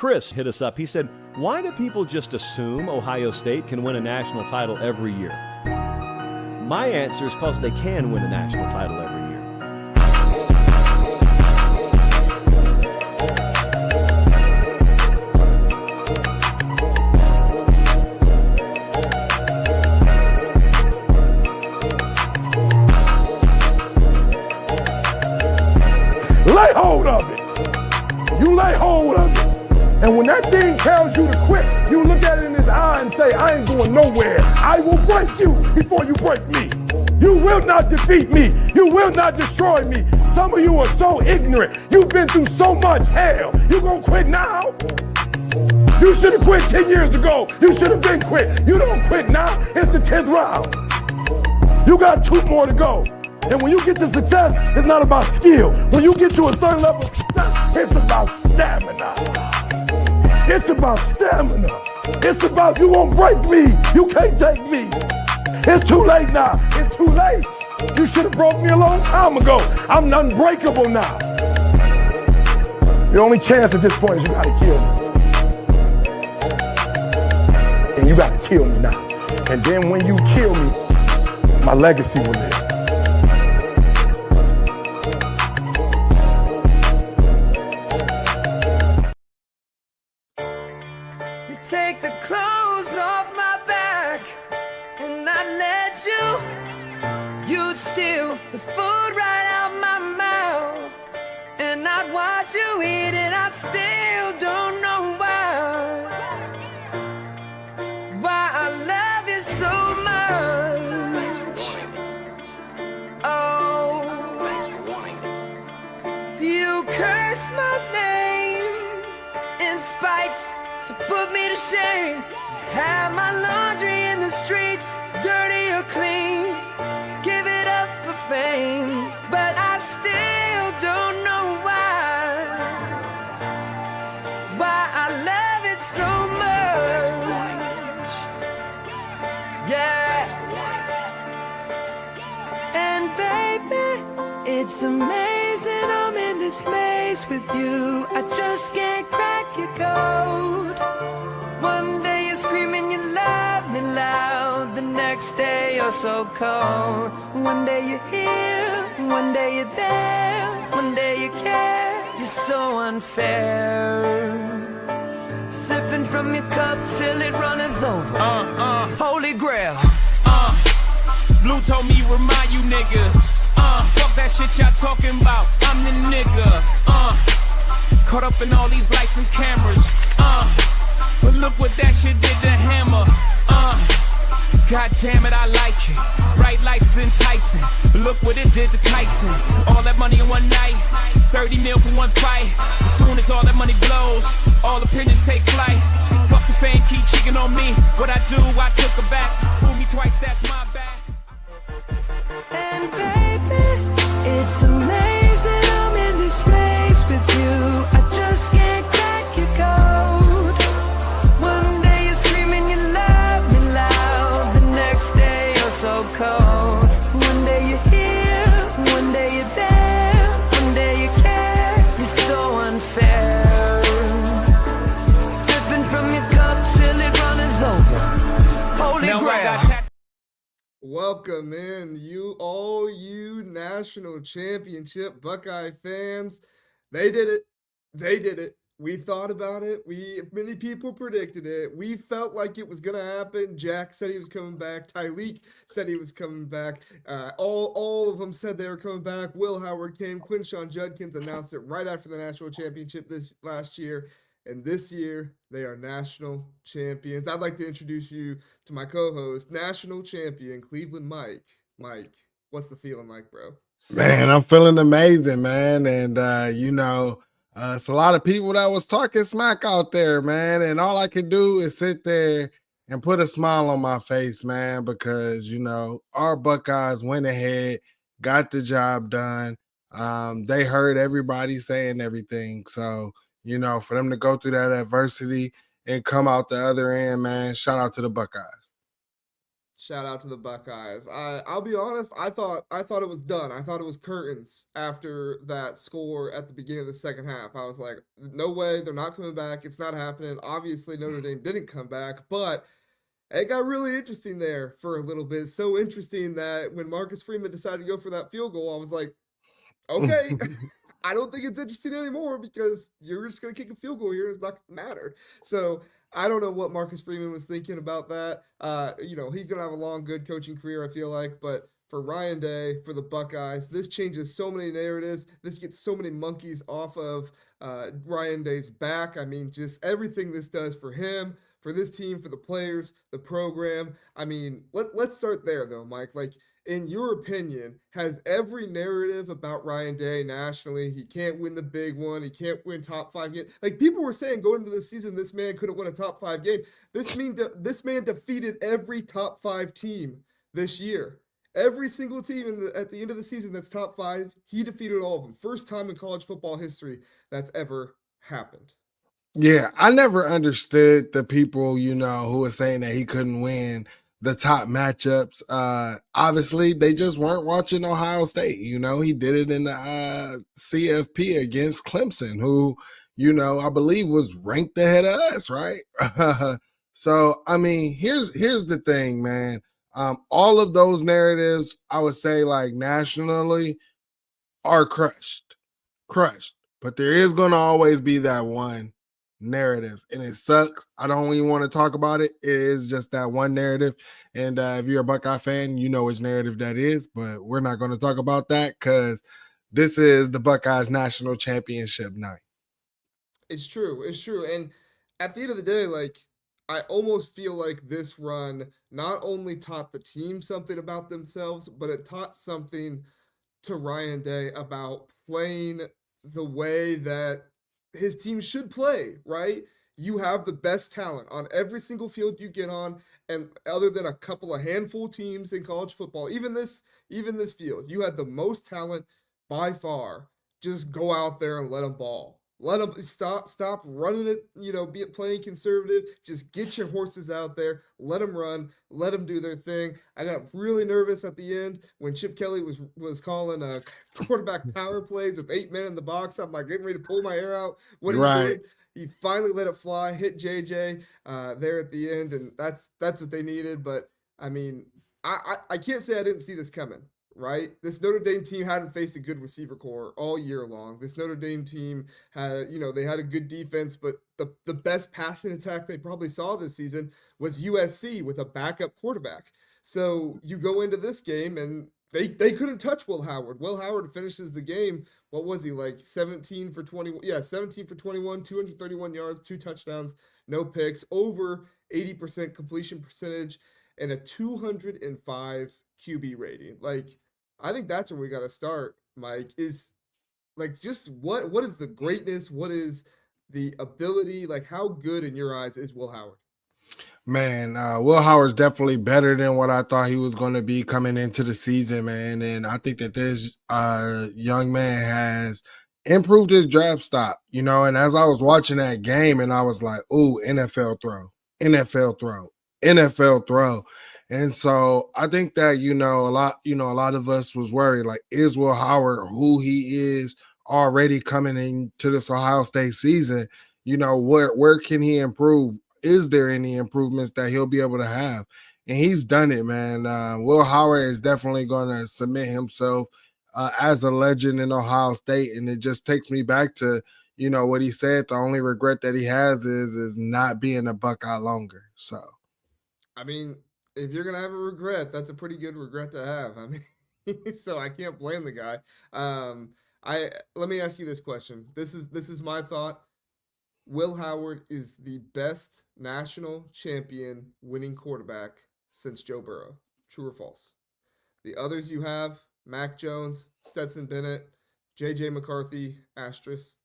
Chris hit us up. He said, why do people just assume Ohio State can win a national title every year? My answer is because they can win a national title every year. Lay hold of it. You lay hold of it. And when that thing tells you to quit, you look at it in his eye and say, I ain't going nowhere. I will break you before you break me. You will not defeat me. You will not destroy me. Some of you are so ignorant. You've been through so much hell. You gonna quit now? You should have quit 10 years ago. You should have been quit. You don't quit now. It's the 10th round. You got 2 more to go. And when you get to success, it's not about skill. When you get to a certain level of success, it's about stamina. It's about stamina. It's about you won't break me. You can't take me. It's too late now. It's too late. You should have broke me a long time ago. I'm unbreakable now. The only chance at this point is you gotta kill me. And you gotta kill me now. And then when you kill me, my legacy will live. Take the clothes off my back and I let you'd steal the food right out my mouth and I'd watch you eat it. I still don't know why I love you so much. Oh, you curse my name in spite to put me to shame. Have my laundry in the streets, dirty or clean. Give it up for fame, but I still don't know why I love it so much. Yeah. And baby, it's amazing I'm in this maze with you. I just can't crack your code. One day you're screaming you love me loud, the next day you're so cold. One day you're here, one day you're there, one day you care. You're so unfair. Sipping from your cup till it runneth over. Holy grail. Blue told me remind you niggas. Fuck that shit y'all talking about. I'm the nigga. Caught up in all these lights and cameras. But look what that shit did to Hammer. God damn it, I like it. Bright lights is enticing. But look what it did to Tyson. All that money in one night. 30 mil for one fight. As soon as all that money blows, all opinions take flight. Fuck the fame, keep cheating on me. What I do, I took her back. Fool me twice, that's my bad. And baby, it's amazing I'm in this space with you. I just can't crack your code. One day you're screaming you love me loud, the next day you're so cold. One day you're here, one day you're there, one day you care. You're so unfair. Sipping from your cup till it runneth over. Holy grail. Welcome in, all you national championship Buckeye fans. They did it. They did it. We thought about it. Many people predicted it. We felt like it was going to happen. Jack said he was coming back. Tyreek said he was coming back. All of them said they were coming back. Will Howard came. Quinshon Judkins announced it right after the national championship this last year. And this year, they are national champions. I'd like to introduce you to my co-host, national champion, Cleveland Mike. Mike, what's the feeling like, bro? Man, I'm feeling amazing, man. And, it's a lot of people that was talking smack out there, man. And all I could do is sit there and put a smile on my face, man, because, our Buckeyes went ahead, got the job done. They heard everybody saying everything. So, for them to go through that adversity and come out the other end, man, shout out to the Buckeyes. Shout out to the Buckeyes. I'll be honest, I thought it was done. I thought it was curtains after that score at the beginning of the second half. I was like, no way, they're not coming back. It's not happening. Obviously, Notre Dame didn't come back, but it got really interesting there for a little bit. So interesting that when Marcus Freeman decided to go for that field goal, I was like, okay, I don't think it's interesting anymore because you're just going to kick a field goal here. It's not going to matter. So I don't know what Marcus Freeman was thinking about that. He's going to have a long, good coaching career, I feel like. But for Ryan Day, for the Buckeyes, this changes so many narratives. This gets so many monkeys off of Ryan Day's back. I mean, just everything this does for him, for this team, for the players, the program. I mean, let's start there, though, Mike. Like, in your opinion, has every narrative about Ryan Day nationally, he can't win the big one, he can't win top 5 games. Like people were saying going into the season, this man couldn't win a top 5 game. This man defeated every top 5 team this year. Every single team at the end of the season that's top 5, he defeated all of them. First time in college football history that's ever happened. Yeah, I never understood the people, who were saying that he couldn't win the top matchups. Obviously, they just weren't watching Ohio State. He did it in the CFP against Clemson, who, I believe was ranked ahead of us, right? So, I mean, here's the thing, man. All of those narratives, I would say, like nationally, are crushed. But there is going to always be that one narrative, and it sucks. I don't even want to talk about it. It is just that one narrative, and if you're a Buckeye fan, you know which narrative that is, but we're not going to talk about that because this is the Buckeyes national championship night. It's true, and at the end of the day, like, I almost feel like this run not only taught the team something about themselves, but it taught something to Ryan Day about playing the way that his team should play, right? You have the best talent on every single field you get on, and other than a couple of handful teams in college football, even this field, you had the most talent by far. Just go out there and let them ball. Let them stop running it, be it playing conservative. Just get your horses out there. Let them run. Let them do their thing. I got really nervous at the end when Chip Kelly was calling quarterback power plays with 8 men in the box. I'm like getting ready to pull my hair out. What he did, he finally let it fly, hit JJ there at the end, and that's what they needed. But I mean, I can't say I didn't see this coming. Right? This Notre Dame team hadn't faced a good receiver core all year long. This Notre Dame team had, they had a good defense, but the best passing attack they probably saw this season was USC with a backup quarterback. So you go into this game and they couldn't touch Will Howard. Will Howard finishes the game. What was he, like 17 for 21? Yeah, 17 for 21, 231 yards, 2 touchdowns, no picks, over 80% completion percentage, and a 205 QB rating. Like, I think that's where we got to start, Mike, is like just what is the greatness? What is the ability? Like, how good in your eyes is Will Howard? Man, Will Howard's definitely better than what I thought he was going to be coming into the season, man. And I think that this young man has improved his draft stock, and as I was watching that game and I was like, ooh, NFL throw, NFL throw, NFL throw. And so I think that, a lot of us was worried, like, is Will Howard who he is already coming into this Ohio State season? Where can he improve? Is there any improvements that he'll be able to have? And he's done it, man. Will Howard is definitely going to submit himself as a legend in Ohio State. And it just takes me back to, what he said. The only regret that he has is not being a Buckeye longer. So, I mean, if you're gonna have a regret, that's a pretty good regret to have. I mean, so I can't blame the guy. Let me ask you this question. This is my thought. Will Howard is the best national champion winning quarterback since Joe Burrow. True or false? The others you have: Mac Jones, Stetson Bennett, J.J. McCarthy, asterisk.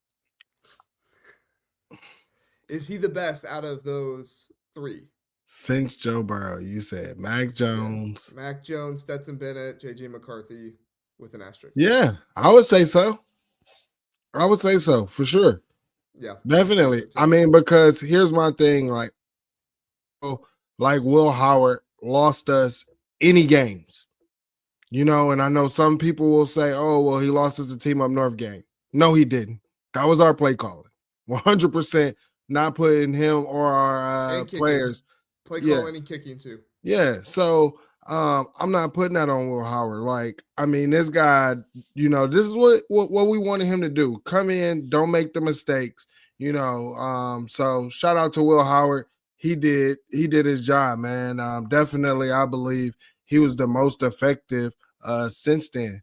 Is he the best out of those 3? Since Joe Burrow, you said Mac Jones. Yeah. Mac Jones, Stetson Bennett, J.J. McCarthy with an asterisk. Yeah, I would say so. For sure. Yeah. Definitely. I mean, because here's my thing, like Will Howard lost us any games. You know, and I know some people will say, oh, well, he lost us the Team Up North game. No, he didn't. That was our play calling. 100% not putting him or our And kicking. players. Play Yeah. calling and kicking too. Yeah. So I'm not putting that on Will Howard. Like, I mean, this guy, you know, this is what we wanted him to do. Come in, don't make the mistakes, you know. So shout out to Will Howard. He did his job, man. Definitely, I believe he was the most effective since then.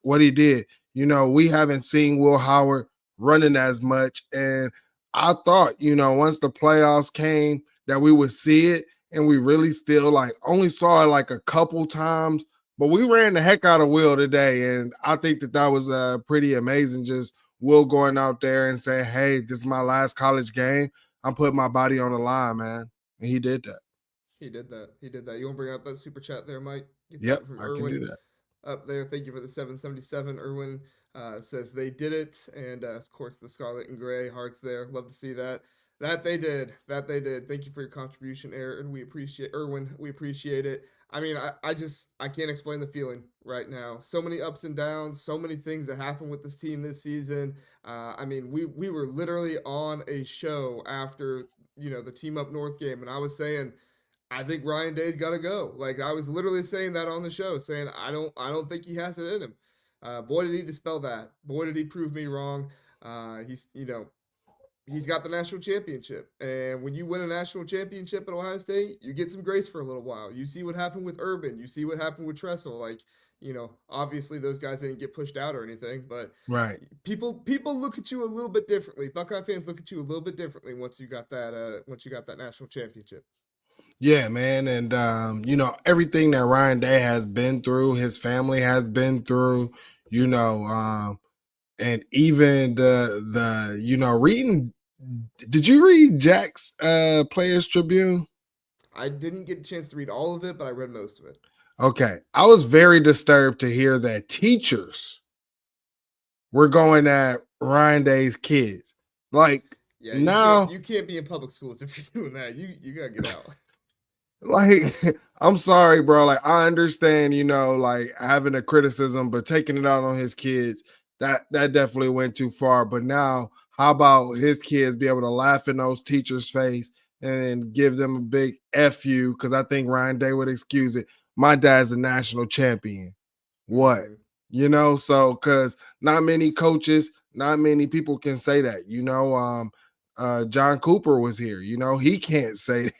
What he did, you know, we haven't seen Will Howard running as much. And I thought, you know, once the playoffs came, that we would see it. And we really still like only saw it like a couple times, but we ran the heck out of Will today. And I think that was pretty amazing. Just Will going out there and saying, hey, this is my last college game. I'm putting my body on the line, man. And he did that. He did that. You want to bring up that super chat there, Mike? Get Yep, that from I Irwin. can do that. Up there. Thank you for the 777. Irwin says they did it. And of course, the Scarlet and Gray hearts there. Love to see that. That they did. Thank you for your contribution, Aaron. We appreciate Irwin. We appreciate it. I mean, I can't explain the feeling right now. So many ups and downs, so many things that happened with this team this season. I mean, we were literally on a show after, you know, the Team Up North game, and I was saying, I think Ryan Day's got to go. Like, I was literally saying that on the show, saying I don't think he has it in him. Boy, did he dispel that. Boy, did he prove me wrong. He's got the national championship. And when you win a national championship at Ohio State, you get some grace for a little while. You see what happened with Urban. You see what happened with Tressel. Like, you know, obviously those guys didn't get pushed out or anything, but right. People look at you a little bit differently. Buckeye fans look at you a little bit differently once you got that national championship. Yeah, man. And, you know, everything that Ryan Day has been through, his family has been through, you know, and even the you know, reading. Did you read Jack's Players Tribune? I didn't get a chance to read all of it, but I read most of it. Okay. I was very disturbed to hear that teachers were going at Ryan Day's kids. Like, yeah, now you can't be in public schools if you're doing that. You gotta get out. Like, I'm sorry, bro. Like, I understand, you know, like having a criticism, but taking it out on his kids, that definitely went too far. But now, how about his kids be able to laugh in those teachers' face and give them a big F you? Because I think Ryan Day would excuse it. My dad's a national champion. What? You know, so because not many coaches, not many people can say that. You know, John Cooper was here. You know, he can't say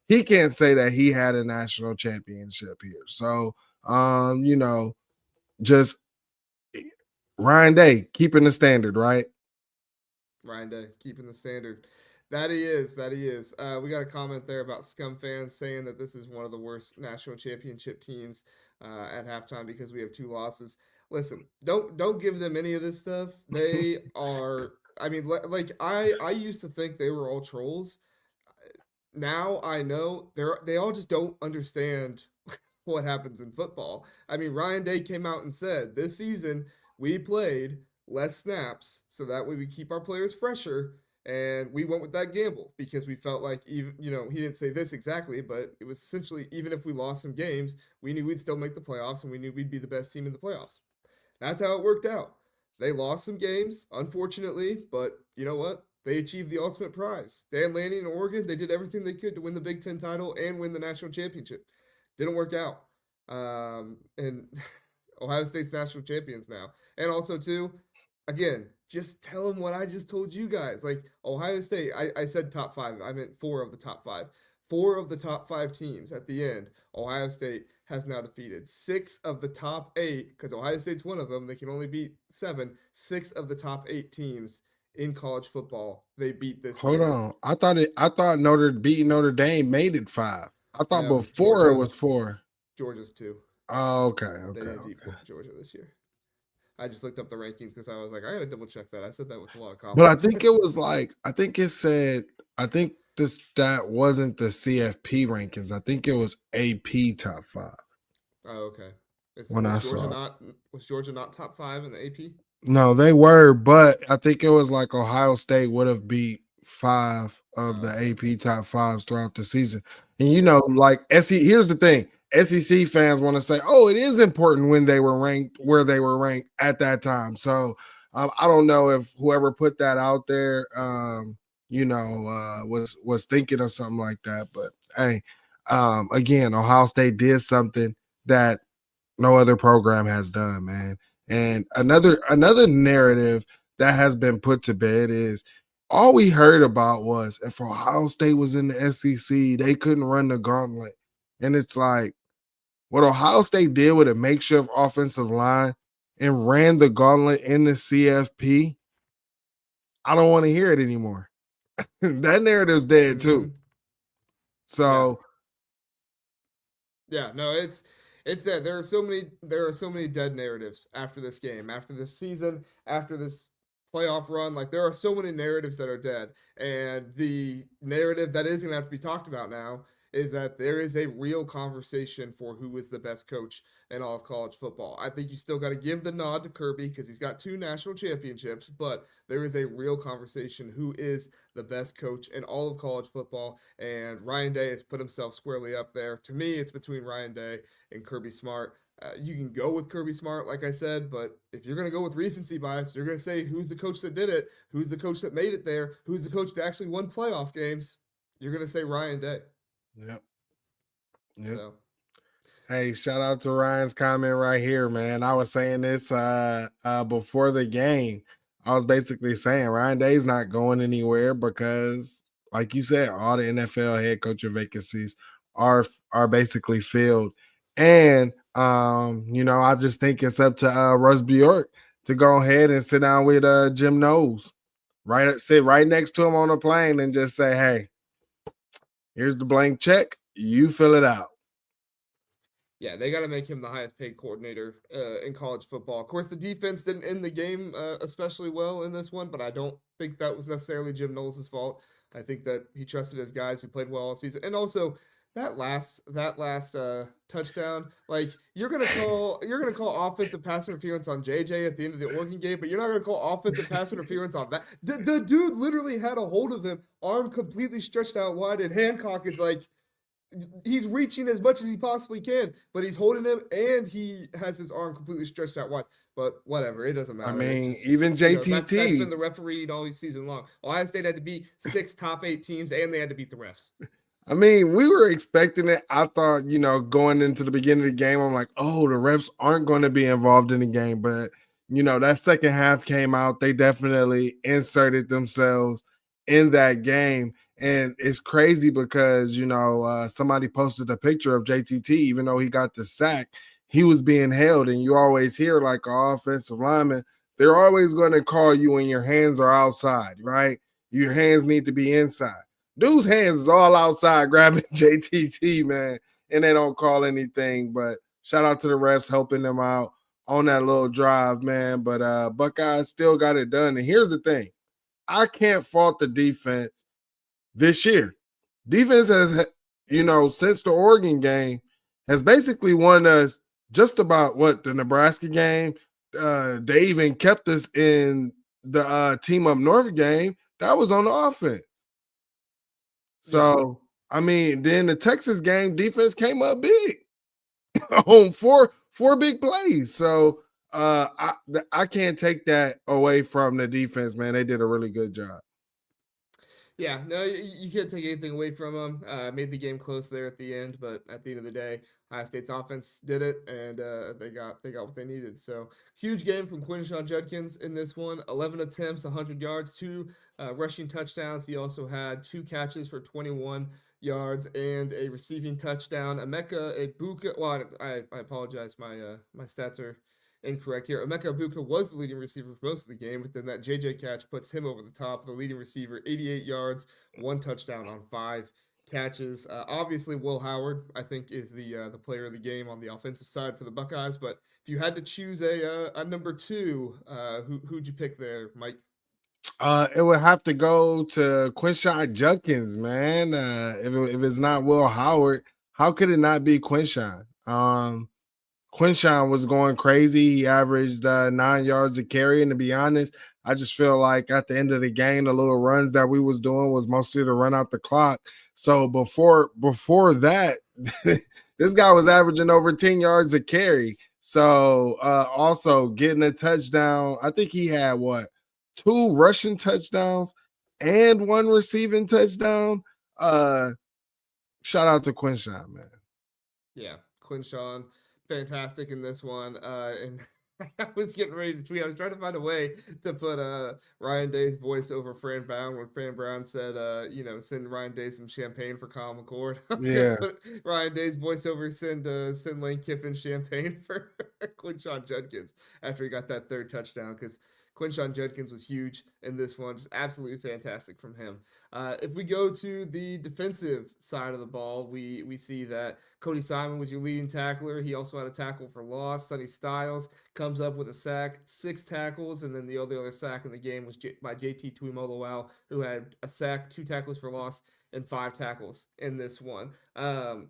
that he had a national championship here. So, you know, just Ryan Day keeping the standard, right? Ryan Day keeping the standard. That he is. We got a comment there about Scum fans saying that this is one of the worst national championship teams at halftime because we have 2 losses. Listen, don't give them any of this stuff. They are. I mean, like I used to think they were all trolls. Now I know they all just don't understand what happens in football. I mean, Ryan Day came out and said this season we played less snaps so that way we keep our players fresher, and we went with that gamble because we felt like, even, you know, he didn't say this exactly, but it was essentially, even if we lost some games, we knew we'd still make the playoffs and we knew we'd be the best team in the playoffs. That's how it worked out. They lost some games, unfortunately, but you know what? They achieved the ultimate prize. Dan Lanning and Oregon, they did everything they could to win the Big Ten title and win the national championship. Didn't work out. And Ohio State's national champions now. And also, too, again, just tell them what I just told you guys. Like, Ohio State, I said top 5. I meant 4 of the top 5. 4 of the top 5 teams at the end, Ohio State has now defeated. 6 of the top 8, because Ohio State's one of them. They can only beat 7. 6 of the top 8 teams in college football they beat this year. Hold on. I thought beating Notre Dame made it 5. I thought No, before Georgia, it was 4. Georgia's 2. Oh, okay. They beat Georgia this year. I just looked up the rankings because I was like, I gotta double check that. I said that with a lot of confidence. But I think it was like, I think this stat wasn't the CFP rankings. I think it was AP top 5. Oh, okay. Was Georgia not top 5 in the AP? No, they were, but I think it was like Ohio State would have beat 5 of the AP top 5s throughout the season. And you know, like here's the thing. SEC fans want to say, oh, it is important when they were ranked where they were ranked at that time. So I don't know if whoever put that out there, was thinking of something like that. But hey, again, Ohio State did something that no other program has done, man. And another narrative that has been put to bed is all we heard about was if Ohio State was in the SEC, they couldn't run the gauntlet. And it's like what Ohio State did with a makeshift offensive line and ran the gauntlet in the CFP. I don't want to hear it anymore. That narrative's dead too. So yeah, no, it's that there are so many dead narratives after this game, after this season, after this playoff run. Like there are so many narratives that are dead, and the narrative that is going to have to be talked about now is that there is a real conversation for who is the best coach in all of college football. I think you still got to give the nod to Kirby because he's got 2 national championships, but there is a real conversation who is the best coach in all of college football, and Ryan Day has put himself squarely up there. To me, it's between Ryan Day and Kirby Smart. You can go with Kirby Smart, like I said, but if you're going to go with recency bias, you're going to say who's the coach that did it, who's the coach that made it there, who's the coach that actually won playoff games. You're going to say Ryan Day. Yep. So. Hey, shout out to Ryan's comment right here, man. I was saying this before the game. I was basically saying Ryan Day's not going anywhere because, like you said, all the NFL head coaching vacancies are basically filled. And I just think it's up to Russ Bjork to go ahead and sit down with Jim Knowles, sit right next to him on a plane and just say, hey, here's the blank check. You fill it out. Yeah, they got to make him the highest paid coordinator in college football. Of course, the defense didn't end the game especially well in this one, but I don't think that was necessarily Jim Knowles' fault. I think that he trusted his guys who played well all season. And also that last touchdown, like you're gonna call offensive pass interference on JJ at the end of the Oregon game, but you're not gonna call offensive pass interference on that. The dude literally had a hold of him, arm completely stretched out wide, and Hancock is like, he's reaching as much as he possibly can, but he's holding him and he has his arm completely stretched out wide. But whatever, it doesn't matter. I mean, even JTT. That's been the referee all season long. Ohio State had to beat 6 top 8 teams and they had to beat the refs. I mean, we were expecting it. I thought, going into the beginning of the game, I'm like, oh, the refs aren't going to be involved in the game. But, that second half came out. They definitely inserted themselves in that game. And it's crazy because, somebody posted a picture of JTT, even though he got the sack, he was being held. And you always hear like an offensive lineman, they're always going to call you when your hands are outside, right? Your hands need to be inside. Dude's hands is all outside grabbing JTT, man, and they don't call anything. But shout out to the refs helping them out on that little drive, man. But Buckeyes still got it done. And here's the thing. I can't fault the defense this year. Defense has, since the Oregon game, has basically won us just about the Nebraska game. They even kept us in the Team Up North game. That was on the offense. So, I mean, then the Texas game, defense came up big on four big plays. So, I can't take that away from the defense, man. They did a really good job. Yeah, no, you can't take anything away from them. Made the game close there at the end, but at the end of the day, Ohio State's offense did it, and they got what they needed. So huge game from Quinshon Judkins in this one. 11 attempts, 100 yards, 2 rushing touchdowns. He also had 2 catches for 21 yards and a receiving touchdown. Emeka Egbuka. Well, I apologize. My stats are incorrect here. Emeka Egbuka was the leading receiver for most of the game, but then that JJ catch puts him over the top. The leading receiver, 88 yards, 1 touchdown on 5 catches. Obviously, Will Howard, I think, is the player of the game on the offensive side for the Buckeyes. But if you had to choose a number 2, who'd you pick there, Mike? It would have to go to Quinshon Judkins, man. If it's not Will Howard, how could it not be Quinshon? Quinshon was going crazy. He averaged 9 yards a carry. And to be honest, I just feel like at the end of the game, the little runs that we was doing was mostly to run out the clock. So before that, This guy was averaging over 10 yards a carry. So also getting a touchdown. I think he had 2 rushing touchdowns and 1 receiving touchdown. Shout out to Quinshawn, man. Yeah, Quinshawn, fantastic in this one. And I was getting ready to tweet. I was trying to find a way to put Ryan Day's voice over Fran Brown when Fran Brown said, send Ryan Day some champagne for Kyle McCord. I was Yeah. gonna put Ryan Day's voice over, send Lane Kiffin champagne for Quinshawn Judkins after he got that 3rd touchdown, because Quinshawn Judkins was huge in this one. Just absolutely fantastic from him. If we go to the defensive side of the ball, we see that Cody Simon was your leading tackler. He also had a tackle for loss. Sonny Styles comes up with a sack, 6 tackles, and then the other sack in the game was by JT Tuimoloau, who had a sack, 2 tackles for loss, and 5 tackles in this one.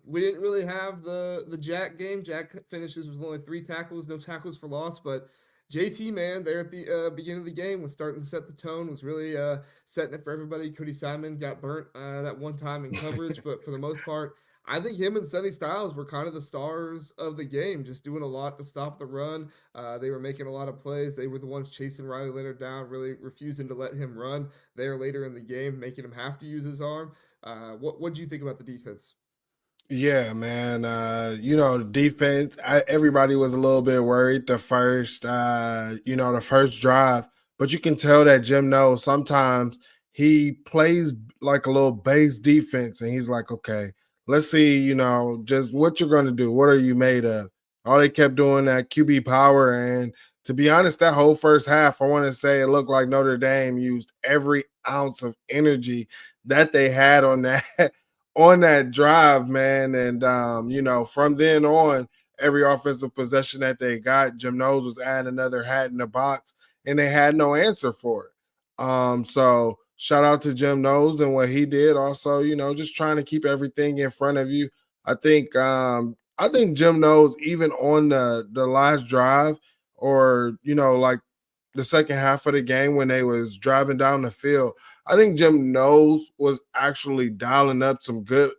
We didn't really have the Jack game. Jack finishes with only 3 tackles, no tackles for loss, but JT, man, there at the beginning of the game was starting to set the tone, was really setting it for everybody. Cody Simon got burnt that one time in coverage, but for the most part, I think him and Sonny Styles were kind of the stars of the game, just doing a lot to stop the run. They were making a lot of plays. They were the ones chasing Riley Leonard down, really refusing to let him run there later in the game, making him have to use his arm. What do you think about the defense? Yeah, man. The defense, everybody was a little bit worried the first drive, but you can tell that Jim knows sometimes he plays like a little base defense and he's like, okay, let's see, just what you're going to do. What are you made of? All they kept doing that QB power. And to be honest, that whole first half, I want to say it looked like Notre Dame used every ounce of energy that they had on that on that drive, man. And from then on, every offensive possession that they got, Jim Knowles was adding another hat in the box, and they had no answer for it. So shout out to Jim Knowles and what he did. Also, just trying to keep everything in front of you. I think Jim Knowles, even on the last drive, or like the second half of the game when they was driving down the field, I think Jim Knowles was actually dialing up some good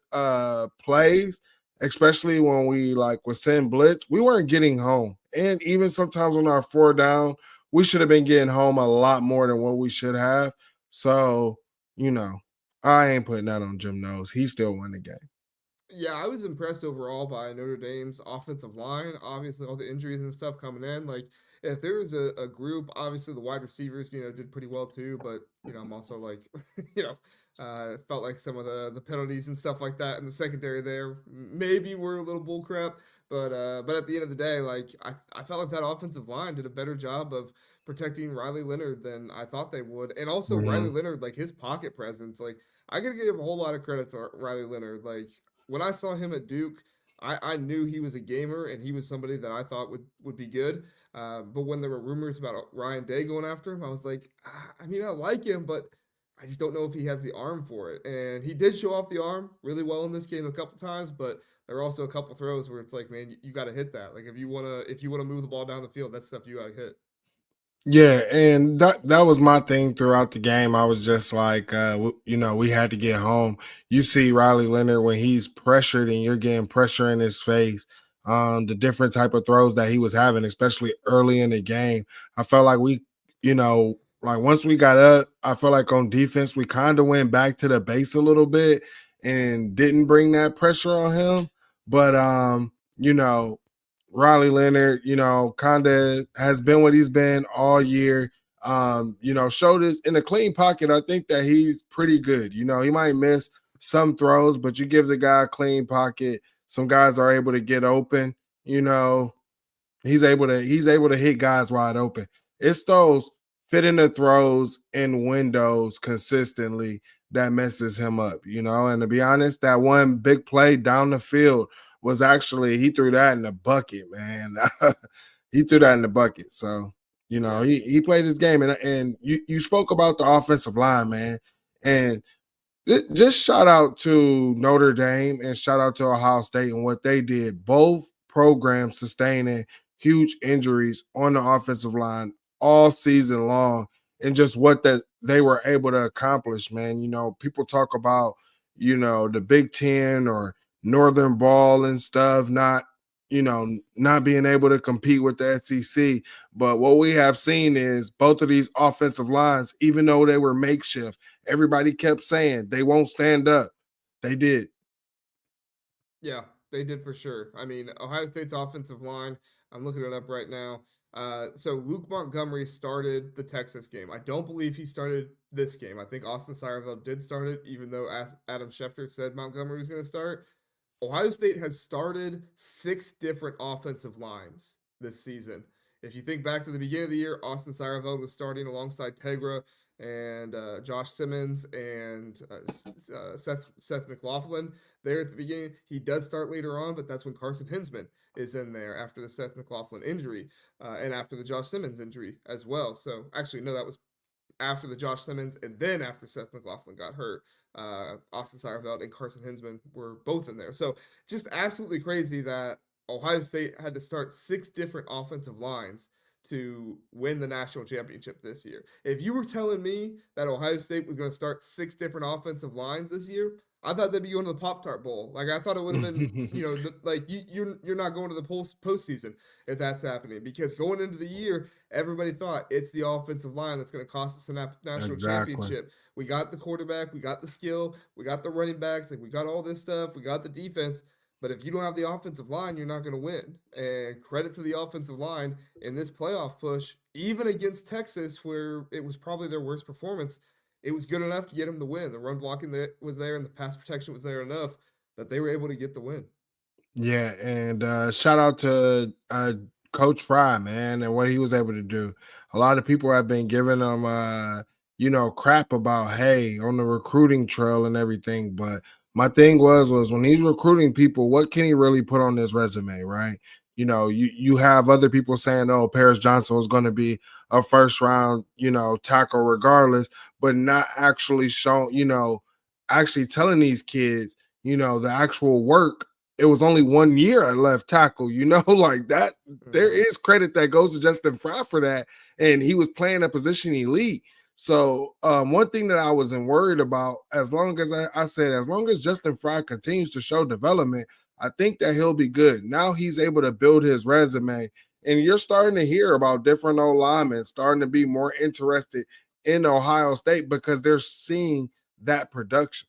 plays, especially when we was send blitz. We weren't getting home. And even sometimes on our 4 down, we should have been getting home a lot more than what we should have. So, I ain't putting that on Jim Knowles. He still won the game. Yeah, I was impressed overall by Notre Dame's offensive line. Obviously, all the injuries and stuff coming in. Like, if there was a group, obviously the wide receivers, did pretty well too. But I'm also like, felt like some of the penalties and stuff like that in the secondary there maybe were a little bull crap. But at the end of the day, like I felt like that offensive line did a better job of protecting Riley Leonard than I thought they would. And also Riley Leonard, like his pocket presence, like I gotta give a whole lot of credit to Riley Leonard. Like when I saw him at Duke, I knew he was a gamer and he was somebody that I thought would be good. But when there were rumors about Ryan Day going after him, I was like, I mean, I like him, but I just don't know if he has the arm for it. And he did show off the arm really well in this game a couple times, but there were also a couple throws where it's like, man, you got to hit that. Like if you wanna move the ball down the field, that's stuff you got to hit. Yeah, and that was my thing throughout the game. I was just like, we had to get home. You see Riley Leonard when he's pressured and you're getting pressure in his face. The different type of throws that he was having, especially early in the game. I felt like we, once we got up, I felt like on defense we kind of went back to the base a little bit and didn't bring that pressure on him. But Riley Leonard, kind of has been what he's been all year. Showed us in a clean pocket. I think that he's pretty good. He might miss some throws, but you give the guy a clean pocket. Some guys are able to get open. He's able to hit guys wide open. It's those fitting the throws in windows consistently that messes him up. And to be honest, that one big play down the field was actually, he threw that in the bucket, man. He threw that in the bucket. So, he played his game. And you spoke about the offensive line, man. And just shout out to Notre Dame and shout out to Ohio State and what they did. Both programs sustaining huge injuries on the offensive line all season long, and just what that they were able to accomplish, man. People talk about, the Big Ten or Northern ball and stuff, not not being able to compete with the SEC. But what we have seen is both of these offensive lines, even though they were makeshift, everybody kept saying they won't stand up. They did. Yeah, they did for sure. I mean, Ohio State's offensive line, I'm looking it up right now. So Luke Montgomery started the Texas game. I don't believe he started this game. I think Austin Seyerveld did start it, even though Adam Schefter said Montgomery was going to start. Ohio State has started 6 different offensive lines this season. If you think back to the beginning of the year, Austin Seyerveld was starting alongside Tegra and Josh Simmons and Seth McLaughlin there at the beginning. He does start later on, but that's when Carson Hinsman is in there after the Seth McLaughlin injury and after the Josh Simmons injury as well. So actually, no, that was after the Josh Simmons and then after Seth McLaughlin got hurt. Austin Seyerveld and Carson Hinsman were both in there. So just absolutely crazy that Ohio State had to start 6 different offensive lines to win the national championship this year. If you were telling me that Ohio State was going to start 6 different offensive lines this year, I thought they'd be going to the Pop-Tart Bowl. Like, I thought it would have been, like you're not going to the postseason if that's happening, because going into the year, everybody thought it's the offensive line that's going to cost us a national championship. We got the quarterback, we got the skill, we got the running backs, like we got all this stuff, we got the defense. But if you don't have the offensive line, you're not going to win. And credit to the offensive line in this playoff push, even against Texas, where it was probably their worst performance, it was good enough to get them the win. The run blocking was there and the pass protection was there enough that they were able to get the win. Yeah, and shout out to Coach Fry, man, and what he was able to do. A lot of people have been giving him, crap about, hey, on the recruiting trail and everything. But my thing was when he's recruiting people, what can he really put on his resume, right? You have other people saying, oh, Paris Johnson was going to be a first round, tackle regardless, but not actually actually telling these kids, the actual work. It was only 1 year at left tackle, like that. There is credit that goes to Justin Fry for that. And he was playing a position elite. So one thing that I wasn't worried about, as long as as long as Justin Fry continues to show development, I think that he'll be good. Now he's able to build his resume, and you're starting to hear about different old linemen starting to be more interested in Ohio State because they're seeing that production.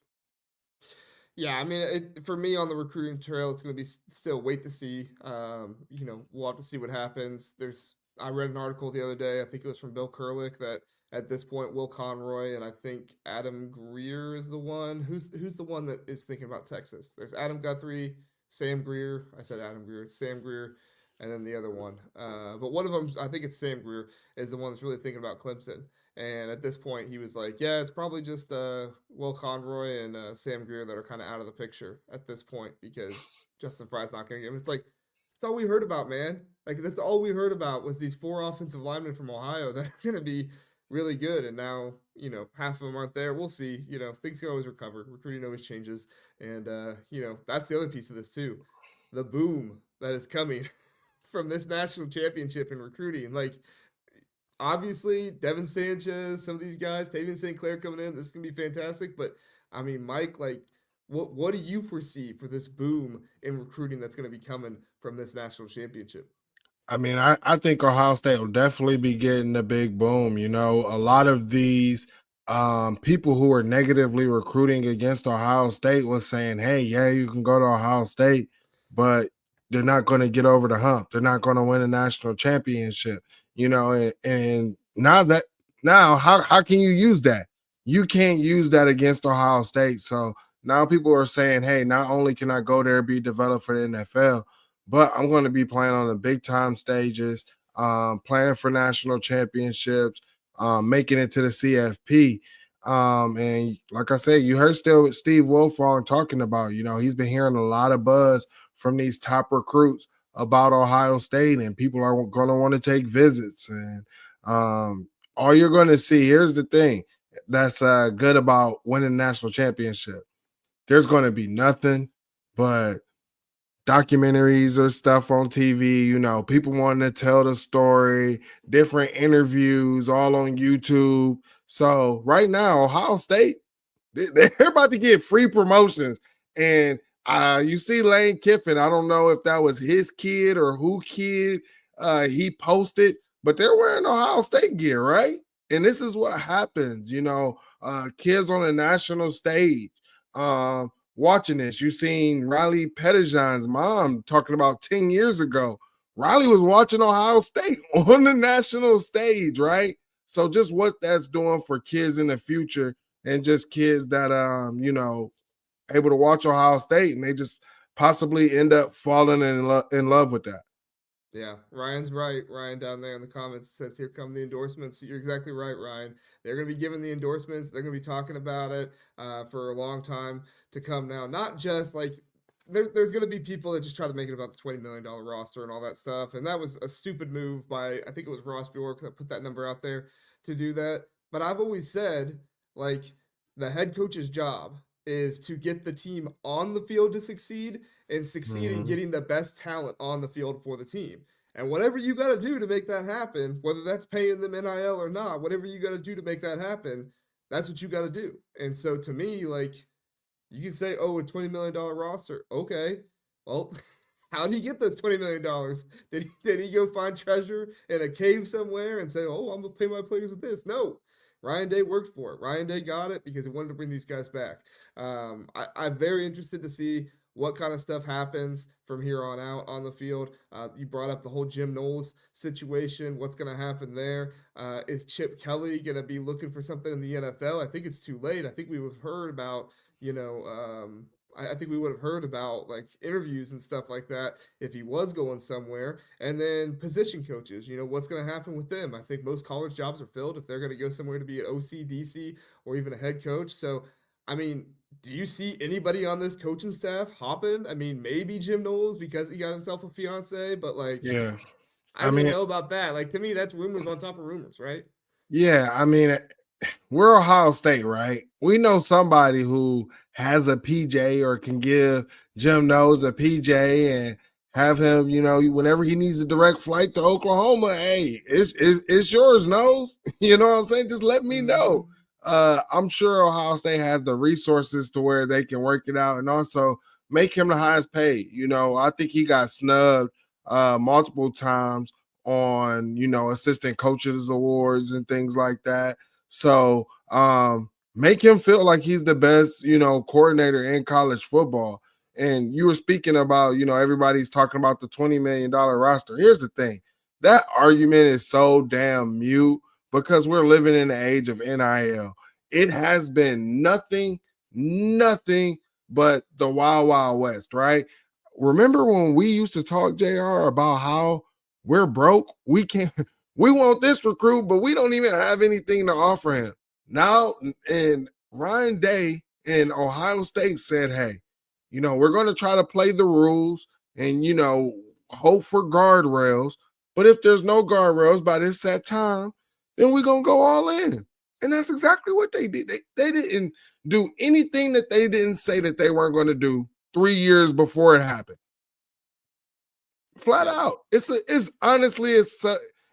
Yeah, I mean, for me on the recruiting trail, it's going to be still wait to see. We'll have to see what happens. I read an article the other day, I think it was from Bill Kurlick, that at this point, Will Conroy and I think Adam Greer is the one. Who's the one that is thinking about Texas? There's Adam Guthrie, Sam Greer. I said Adam Greer. It's Sam Greer, and then the other one. But one of them, I think it's Sam Greer, is the one that's really thinking about Clemson. And at this point, he was like, yeah, it's probably just Will Conroy and Sam Greer that are kind of out of the picture at this point because Justin Fry's not going to get him. It's like, that's all we heard about, man. Like, that's all we heard about was these 4 offensive linemen from Ohio that are going to be really good. And now, half of them aren't there. We'll see. Things can always recover. Recruiting always changes. And, that's the other piece of this, too. The boom that is coming from this national championship in recruiting. Like, obviously, Devin Sanchez, some of these guys, Tavian St. Clair coming in, this is going to be fantastic. But, I mean, Mike, like, what do you foresee for this boom in recruiting that's going to be coming from this national championship? I mean, I think Ohio State will definitely be getting a big boom. A lot of these people who are negatively recruiting against Ohio State was saying, hey, yeah, you can go to Ohio State, but they're not going to get over the hump. They're not going to win a national championship, and now how can you use that? You can't use that against Ohio State. So now people are saying, hey, not only can I go there and be developed for the NFL, but I'm going to be playing on the big time stages, playing for national championships, making it to the CFP. And like I said, you heard still Steve Wilfong talking about, he's been hearing a lot of buzz from these top recruits about Ohio State, and people are going to want to take visits. And all you're going to see, here's the thing that's good about winning a national championship. There's going to be nothing but documentaries or stuff on TV, people wanting to tell the story, different interviews all on YouTube. So right now, Ohio State, they're about to get free promotions. And You see Lane Kiffin. I don't know if that was his kid or who kid he posted, but they're wearing Ohio State gear, right? And this is what happens, kids on the national stage watching this. You seen Riley Pettijohn's mom talking about 10 years ago. Riley was watching Ohio State on the national stage, right? So just what that's doing for kids in the future and just kids that able to watch Ohio State and they just possibly end up falling in love with that. Yeah, Ryan's right. Ryan down there in the comments says, "Here come the endorsements." You're exactly right, Ryan. They're going to be giving the endorsements. They're going to be talking about it for a long time to come now. Not just like there's going to be people that just try to make it about the $20 million roster and all that stuff. And that was a stupid move by, I think it was Ross Bjork that put that number out there to do that. But I've always said, like, the head coach's job is to get the team on the field to succeed and succeed in getting the best talent on the field for the team. And whatever you got to do to make that happen, whether that's paying them NIL or not, whatever you got to do to make that happen, that's what you got to do. And so to me, like, you can say, oh, a $20 million roster. Okay. Well, how did he get those $20 million? Did he go find treasure in a cave somewhere and say, oh, I'm going to pay my players with this? No. Ryan Day worked for it. Ryan Day got it because he wanted to bring these guys back. I'm very interested to see what kind of stuff happens from here on out on the field. You brought up the whole Jim Knowles situation. What's going to happen there? Is Chip Kelly going to be looking for something in the NFL? I think it's too late. I think we've heard about, I think we would have heard about like interviews and stuff like that if he was going somewhere. And then position coaches, what's going to happen with them? I think most college jobs are filled if they're going to go somewhere to be an OC, DC, or even a head coach. So, I mean, do you see anybody on this coaching staff hopping? I mean, maybe Jim Knowles because he got himself a fiance, but like, Yeah. I don't know about that. Like, to me, that's rumors on top of rumors, right? Yeah. I mean, we're Ohio State, right? We know somebody who has a PJ or can give Jim Knowles a PJ and have him, whenever he needs a direct flight to Oklahoma, hey, it's yours, Knowles. You know what I'm saying? Just let me know. I'm sure Ohio State has the resources to where they can work it out and also make him the highest paid. I think he got snubbed multiple times on, assistant coaches awards and things like that. So make him feel like he's the best, coordinator in college football. And you were speaking about, everybody's talking about the $20 million roster. Here's the thing. That argument is so damn mute because we're living in the age of NIL. It has been nothing but the Wild Wild West, right? Remember when we used to talk, JR, about how we're broke? We want this recruit, but we don't even have anything to offer him. Now, and Ryan Day in Ohio State said, hey, we're going to try to play the rules and, hope for guardrails. But if there's no guardrails by this set time, then we're going to go all in. And that's exactly what they did. They didn't do anything that they didn't say that they weren't going to do 3 years before it happened. Flat out. It's honestly, and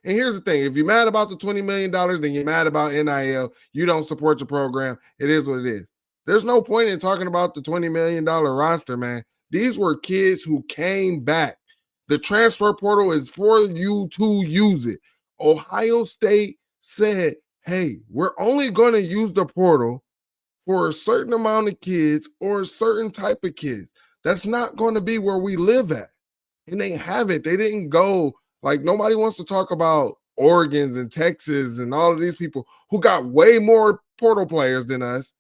here's the thing. If you're mad about the $20 million, then you're mad about NIL. You don't support your program. It is what it is. There's no point in talking about the $20 million roster, man. These were kids who came back. The transfer portal is for you to use it. Ohio State said, hey, we're only going to use the portal for a certain amount of kids or a certain type of kids. That's not going to be where we live at. And they haven't. They didn't go. Like, nobody wants to talk about Oregons and Texas and all of these people who got way more portal players than us.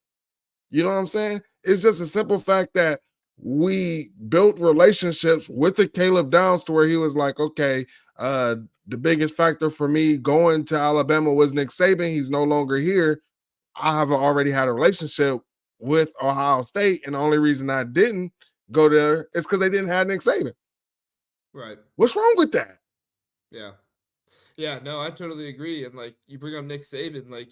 You know what I'm saying? It's just a simple fact that we built relationships with the Caleb Downs to where he was like, okay, the biggest factor for me going to Alabama was Nick Saban. He's no longer here. I have already had a relationship with Ohio State, and the only reason I didn't go there is because they didn't have Nick Saban. Right. What's wrong with that? Yeah. Yeah, no, I totally agree. And like you bring up Nick Saban, like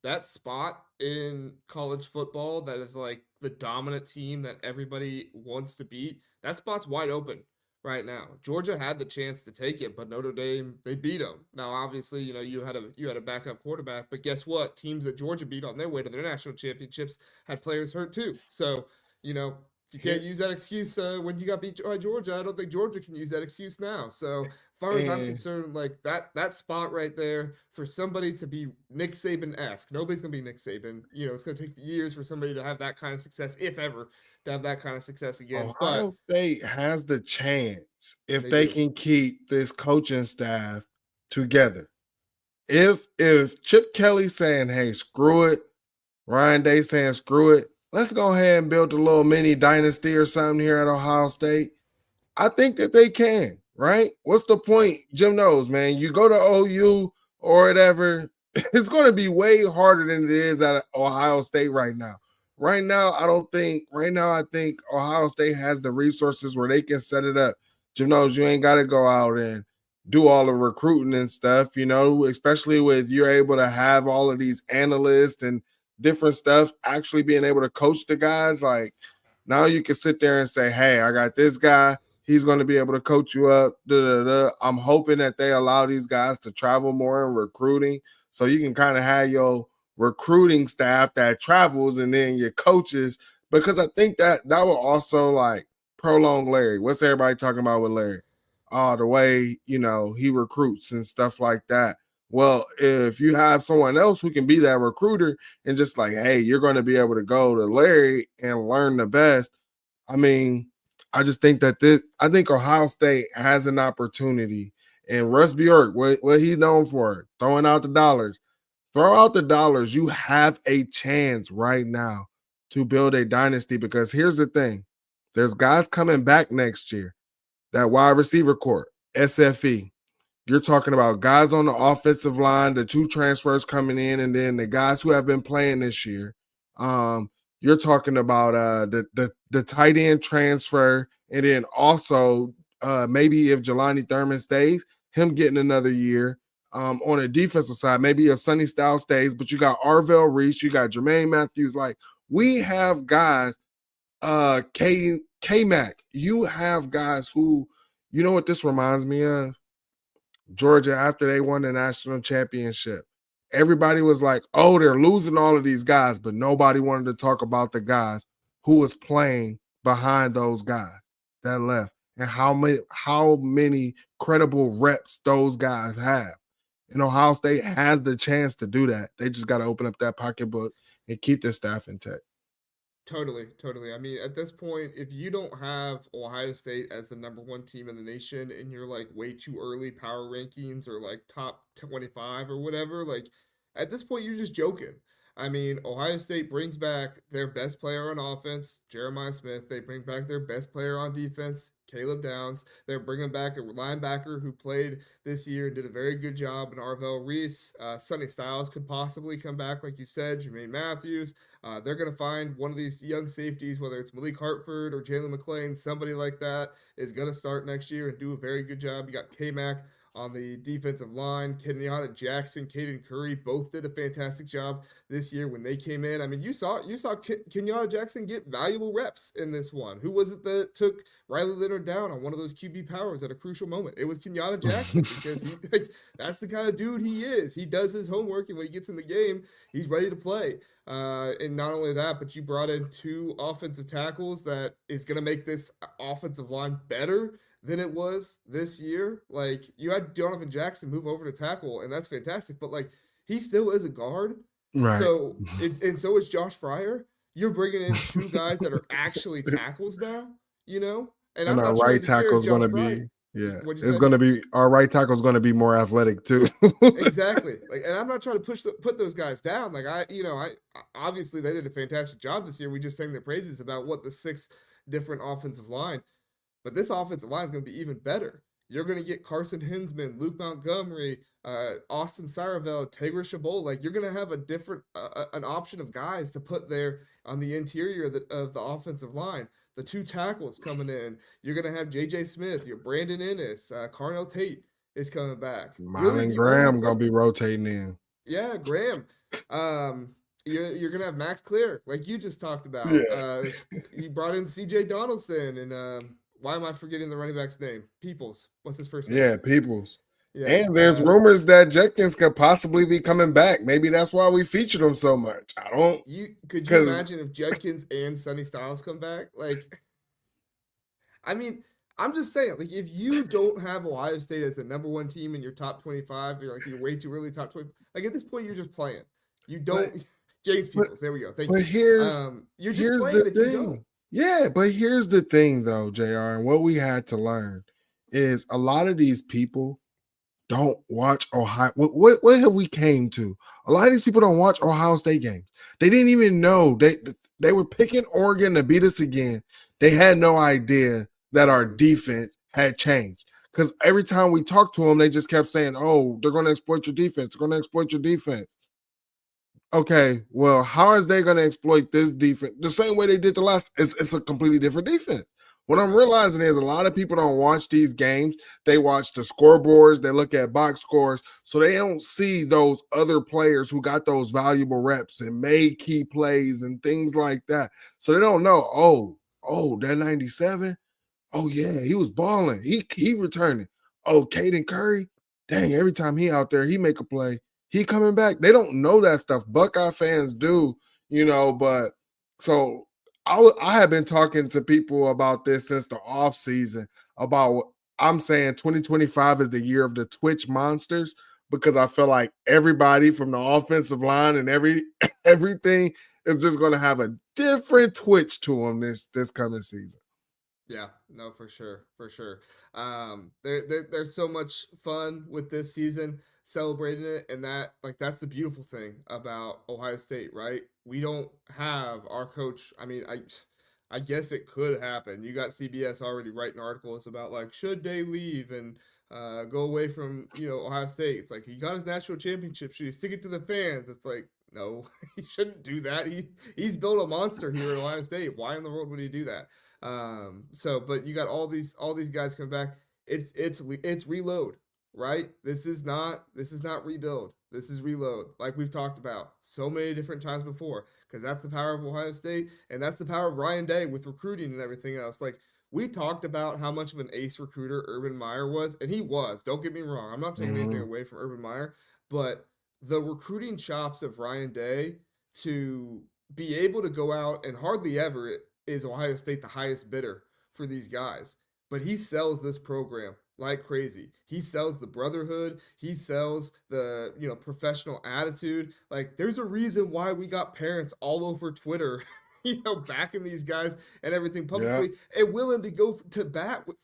that spot in college football that is like the dominant team that everybody wants to beat, that spot's wide open right now. Georgia had the chance to take it, but Notre Dame, they beat them. Now, obviously, you had a backup quarterback, but guess what? Teams that Georgia beat on their way to their national championships had players hurt too. So, If you can't use that excuse when you got beat by Georgia, I don't think Georgia can use that excuse now. So, as far as I'm And concerned, like that spot right there for somebody to be Nick Saban-esque. Nobody's gonna be Nick Saban. It's gonna take years for somebody to have that kind of success, if ever, to have that kind of success again. Ohio But State has the chance if they they do. can keep this coaching staff together. If Chip Kelly saying, "Hey, screw it," Ryan Day saying, "Screw it, let's go ahead and build a little mini dynasty or something here at Ohio State," I think that they can, right? What's the point? Jim knows, man. You go to OU or whatever, it's going to be way harder than it is at Ohio State right now. Right now, I think Ohio State has the resources where they can set it up. Jim knows you ain't got to go out and do all the recruiting and stuff, especially with you're able to have all of these analysts and different stuff actually being able to coach the guys. Like now you can sit there and say, hey, I got this guy. He's going to be able to coach you up. I'm hoping that they allow these guys to travel more in recruiting so you can kind of have your recruiting staff that travels and then your coaches, because I think that will also like prolong Larry. What's everybody talking about with Larry? Oh, the way, he recruits and stuff like that. Well, if you have someone else who can be that recruiter and just like, hey, you're going to be able to go to Larry and learn the best. I mean, I just think that I think Ohio State has an opportunity. And Russ Bjork, what he's known for, throwing out the dollars. Throw out the dollars. You have a chance right now to build a dynasty, because here's the thing. There's guys coming back next year. That wide receiver court, SFE. You're talking about guys on the offensive line, the 2 transfers coming in, and then the guys who have been playing this year. You're talking about the tight end transfer, and then also maybe if Jelani Thurman stays, him getting another year. On a defensive side, maybe if Sonny Styles stays, but you got Arvell Reese, you got Jermaine Matthews. Like, we have guys, K-Mac, you have guys who, you know what this reminds me of? Georgia after they won the national championship. Everybody was like, oh, they're losing all of these guys, but nobody wanted to talk about the guys who was playing behind those guys that left and how many credible reps those guys have. And Ohio State has the chance to do that. They just got to open up that pocketbook and keep their staff intact. Totally. I mean, at this point, if you don't have Ohio State as the number 1 team in the nation and you're like way too early power rankings or like top 25 or whatever, like at this point, you're just joking. I mean, Ohio State brings back their best player on offense, Jeremiah Smith. They bring back their best player on defense, Caleb Downs. They're bringing back a linebacker who played this year and did a very good job in Arvell Reese. Sonny Styles could possibly come back, like you said, Jermaine Matthews. They're going to find one of these young safeties, whether it's Malik Hartford or Jalen McClain, somebody like that is going to start next year and do a very good job. You got K-Mac on the defensive line. Kenyatta Jackson, Caden Curry both did a fantastic job this year when they came in. I mean, you saw Kenyatta Jackson get valuable reps in this one. Who was it that took Riley Leonard down on one of those QB powers at a crucial moment? It was Kenyatta Jackson, because that's the kind of dude he is. He does his homework, and when he gets in the game, he's ready to play. And not only that, but you brought in 2 offensive tackles that is going to make this offensive line better than it was this year. Like, you had Donovan Jackson move over to tackle, and that's fantastic. But like, he still is a guard, Right. So and so is Josh Fryer. You're bringing in 2 guys that are actually tackles now, And I'm our not trying right to disparage tackle's going to Josh Fryer. be, What'd you it's say? going to be, our right tackle's going to be more athletic too. Exactly. Like, and I'm not trying to put those guys down. Like, I obviously they did a fantastic job this year. We just sang their praises about what the 6 different offensive line. But this offensive line is going to be even better. You're going to get Carson Hinsman, Luke Montgomery, Austin Saravell, Taylor Chabot. Like, you're going to have a different an option of guys to put there on the interior of the offensive line. The 2 tackles coming in. You're going to have J.J. Smith, your Brandon Ennis, Carnell Tate is coming back. Mylan Graham going to be rotating in. Yeah, Graham. You're gonna have Max Clear, like you just talked about. Yeah. You brought in C.J. Donaldson, and why am I forgetting the running back's name? Peoples. What's his first name? Yeah, Peoples. Yeah. And there's rumors that Jenkins could possibly be coming back. Maybe that's why we featured him so much. I don't. Could you Because imagine if Judkins and Sonny Styles come back? Like, I mean, I'm just saying, like, if you don't have Ohio State as the #1 team in your top 25, you're way too early top 20. Like at this point, you're just playing. You don't. James but, Peoples, there we go. Thank but you. You're just here's playing the if you thing. don't. Yeah, but here's the thing, though, Jr. And what we had to learn is a lot of these people don't watch Ohio. What have we came to? A lot of these people don't watch Ohio State games. They didn't even know they were picking Oregon to beat us again. They had no idea that our defense had changed. Because every time we talked to them, they just kept saying, "Oh, they're going to exploit your defense. They're going to exploit your defense." Okay, well, how are they going to exploit this defense? The same way they did the last. It's a completely different defense. What I'm realizing is a lot of people don't watch these games. They watch the scoreboards. They look at box scores. So they don't see those other players who got those valuable reps and made key plays and things like that. So they don't know, that 97, oh, yeah, he was balling. He returning. Oh, Caden Curry, dang, every time he out there, he make a play. He coming back. They don't know that stuff. Buckeye fans do, but so I have been talking to people about this since the off season about I'm saying 2025 is the year of the Twitch monsters because I feel like everybody from the offensive line and everything is just going to have a different twitch to them this coming season. Yeah, no, for sure, for sure. There's so much fun with this season, celebrating it, and that's the beautiful thing about Ohio State, right? We don't have our coach. I mean, I guess it could happen. You got CBS already writing articles about like should they leave and go away from Ohio State. It's like he got his national championship. Should he stick it to the fans? It's like no, he shouldn't do that. He's built a monster here at Ohio State. Why in the world would he do that? But you got all these guys coming back. It's reload, right? This is not rebuild. This is reload, like we've talked about so many different times before, because that's the power of Ohio State, and that's the power of Ryan Day with recruiting and everything else. Like we talked about how much of an ace recruiter Urban Meyer was, and he was. Don't get me wrong. I'm not taking anything away from Urban Meyer, but the recruiting chops of Ryan Day to be able to go out and hardly ever is Ohio State the highest bidder for these guys. But he sells this program like crazy. He sells the brotherhood. He sells the professional attitude. Like there's a reason why we got parents all over Twitter, backing these guys and everything publicly, and willing to go to bat with,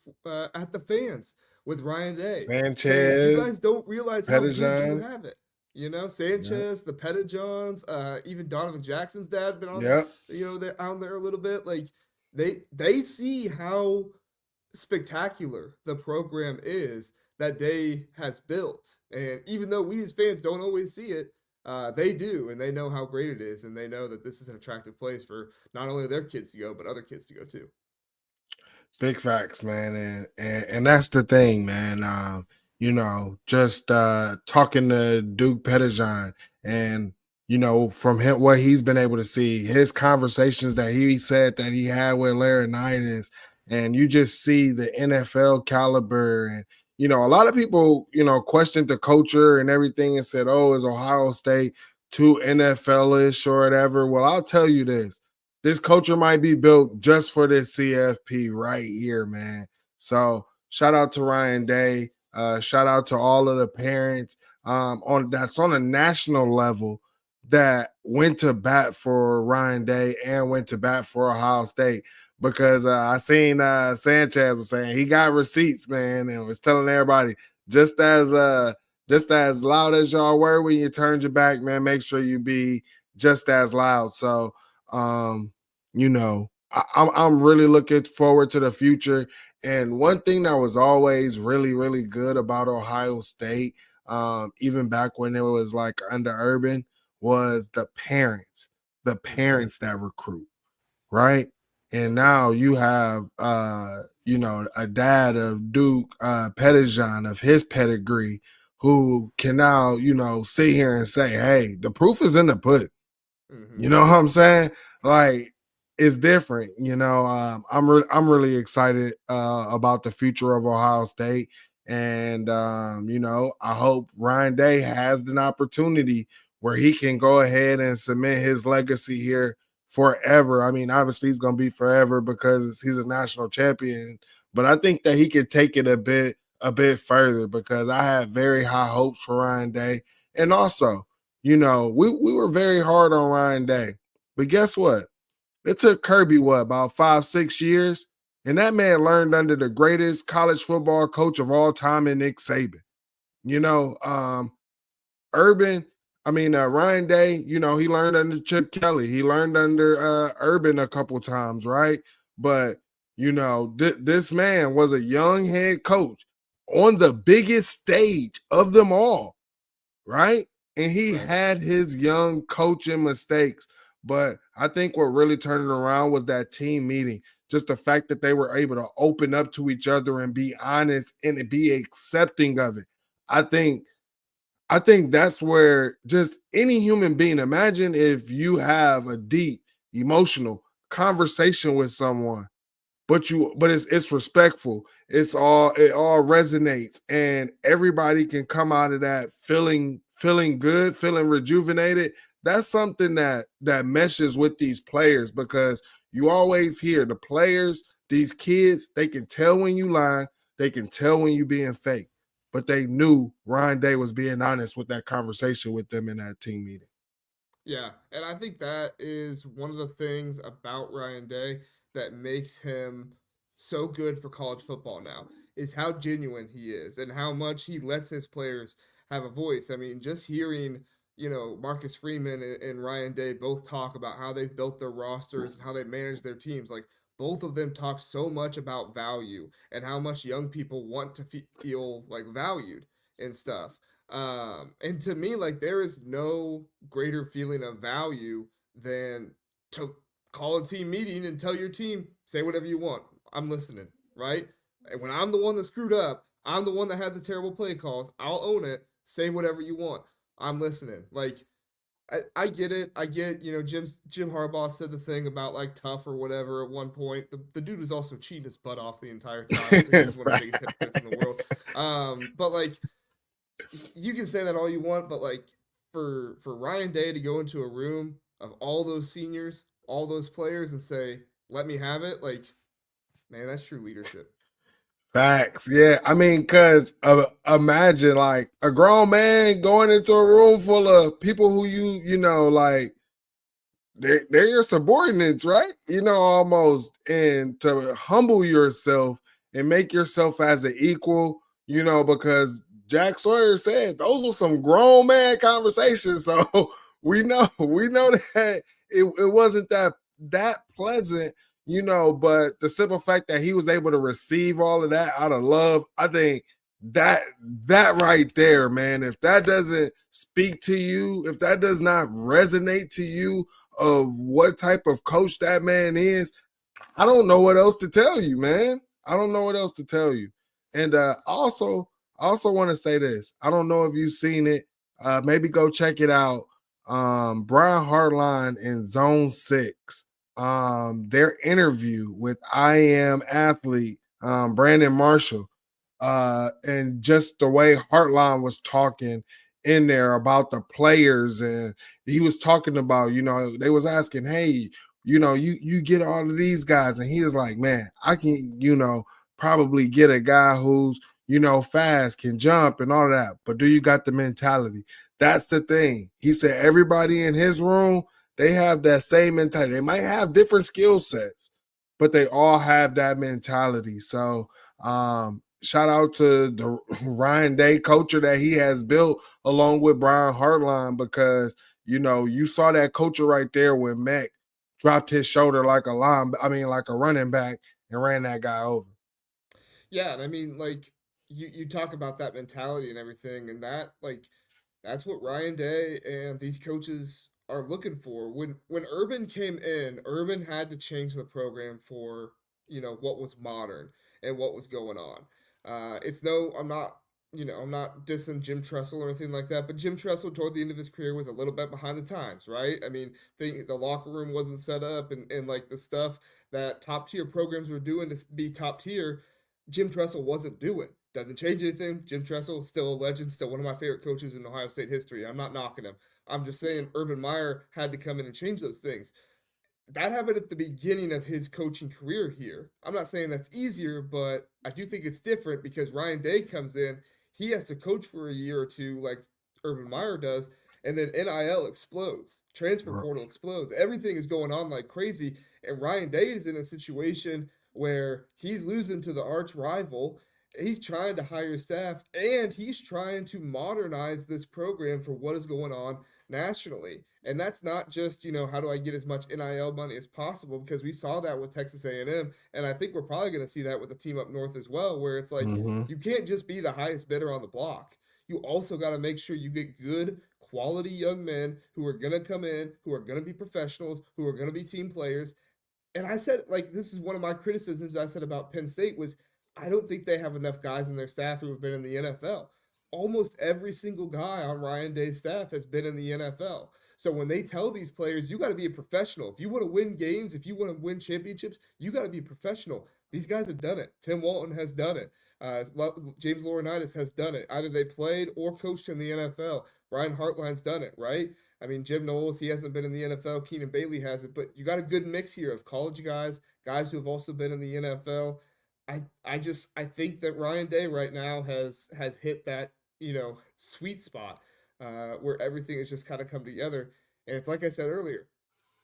at the fans with Ryan Day. Sanchez, saying, you guys don't realize how good you Pettijohns. have it. Sanchez, the Pettijohns, even Donovan Jackson's dad's been on, they're out there a little bit. Like they see how spectacular the program is that Day has built, and even though we as fans don't always see it, they do, and they know how great it is, and they know that this is an attractive place for not only their kids to go, but other kids to go too. Big facts, man, and that's the thing, man. Just talking to Duke Pettijohn and from him what he's been able to see, his conversations that he said that he had with Laurinaitis, and you just see the NFL caliber. And a lot of people questioned the culture and everything and said, "Oh, is Ohio State too NFL-ish or whatever?" Well, I'll tell you this culture might be built just for this CFP right here, man. So shout out to Ryan Day. Shout out to all of the parents on a national level that went to bat for Ryan Day and went to bat for Ohio State, because I seen Sanchez was saying he got receipts, man, and was telling everybody just as loud as y'all were when you turned your back, man, make sure you be just as loud. So I'm really looking forward to the future. And one thing that was always really, really good about Ohio State, even back when it was like under Urban, was the parents that recruit, right? And now you have, a dad of Duke Pettijohn, of his pedigree, who can now, sit here and say, hey, the proof is in the pudding. Mm-hmm. You know what I'm saying? Like, it's different. I'm really excited about the future of Ohio State. And I hope Ryan Day has an opportunity where he can go ahead and cement his legacy here forever. I mean, obviously he's going to be forever because he's a national champion, but I think that he could take it a bit further because I have very high hopes for Ryan Day. And also, we were very hard on Ryan Day. But guess what? It took Kirby about 5-6 years, and that man learned under the greatest college football coach of all time in Nick Saban. You know, Urban, Ryan Day, he learned under Chip Kelly. He learned under Urban a couple times, right? But, this man was a young head coach on the biggest stage of them all, right? And he had his young coaching mistakes. But I think what really turned it around was that team meeting. Just the fact that they were able to open up to each other and be honest and be accepting of it. I think that's where just any human being, imagine if you have a deep emotional conversation with someone, but it's respectful. It all resonates, and everybody can come out of that feeling good, feeling rejuvenated. That's something that meshes with these players because you always hear the players, these kids, they can tell when you lying, they can tell when you being fake. But they knew Ryan Day was being honest with that conversation with them in that team meeting. Yeah, and I think that is one of the things about Ryan Day that makes him so good for college football now is how genuine he is and how much he lets his players have a voice. I mean, just hearing, Marcus Freeman and Ryan Day both talk about how they've built their rosters and how they manage their teams, like both of them talk so much about value and how much young people want to feel like valued and stuff. And to me, like there is no greater feeling of value than to call a team meeting and tell your team, say whatever you want. I'm listening, right? And when I'm the one that screwed up, I'm the one that had the terrible play calls. I'll own it. Say whatever you want. I'm listening. Like I get it. I get, Jim Harbaugh said the thing about like tough or whatever at one point. The dude was also cheating his butt off the entire time, so he's one of the biggest hypocrites in the world. But like you can say that all you want, but like for Ryan Day to go into a room of all those seniors, all those players, and say, "Let me have it," like, man, that's true leadership. Facts. Yeah. I mean, because imagine like a grown man going into a room full of people who like they're your subordinates, right? Almost. And to humble yourself and make yourself as an equal, because Jack Sawyer said those were some grown man conversations. So we know that it wasn't that pleasant, but the simple fact that he was able to receive all of that out of love, I think that right there, man, if that doesn't speak to you, if that does not resonate to you of what type of coach that man is, I don't know what else to tell you, man. I don't know what else to tell you. And I also want to say this. I don't know if you've seen it. Maybe go check it out. Brian Hartline in Zone 6. Their interview with I Am Athlete, Brandon Marshall, and just the way Hartline was talking in there about the players, and he was talking about, they was asking, hey, you get all of these guys, and he was like, man, I can, probably get a guy who's, fast, can jump and all of that, but do you got the mentality? That's the thing. He said everybody in his room, they have that same mentality. They might have different skill sets, but they all have that mentality. So shout out to the Ryan Day culture that he has built along with Brian Hartline, because you saw that culture right there when Mac dropped his shoulder like like a running back and ran that guy over. Yeah, and I mean, like you talk about that mentality and everything, and that like that's what Ryan Day and these coaches are looking for. When Urban came in, Urban had to change the program for what was modern and what was going on. It's no, I'm not. I'm not dissing Jim Tressel or anything like that, but Jim Tressel toward the end of his career was a little bit behind the times, right? I mean, the locker room wasn't set up, and like the stuff that top tier programs were doing to be top tier, Jim Tressel wasn't doing. Doesn't change anything. Jim Tressel, still a legend, still one of my favorite coaches in Ohio State history. I'm not knocking him. I'm just saying Urban Meyer had to come in and change those things. That happened at the beginning of his coaching career here. I'm not saying that's easier, but I do think it's different because Ryan Day comes in, he has to coach for a year or two like Urban Meyer does, and then NIL explodes, transfer portal explodes. Everything is going on like crazy, and Ryan Day is in a situation where he's losing to the arch rival. He's trying to hire staff and he's trying to modernize this program for what is going on nationally. And that's not just, how do I get as much NIL money as possible, because we saw that with Texas A&M, and I think we're probably going to see that with the team up north as well, where it's like you can't just be the highest bidder on the block. You also got to make sure you get good quality young men who are going to come in, who are going to be professionals, who are going to be team players. And I said, like, this is one of my criticisms I said about Penn State was I don't think they have enough guys in their staff who have been in the NFL. Almost every single guy on Ryan Day's staff has been in the NFL. So when they tell these players, you got to be a professional. If you want to win games, if you want to win championships, you got to be a professional. These guys have done it. Tim Walton has done it. James Laurinaitis has done it. Either they played or coached in the NFL. Brian Hartline's done it, right? I mean, Jim Knowles, he hasn't been in the NFL. Keenan Bailey hasn't. But you got a good mix here of college guys, guys who have also been in the NFL. I think that Ryan Day right now has hit that sweet spot where everything has just kind of come together. And it's like I said earlier,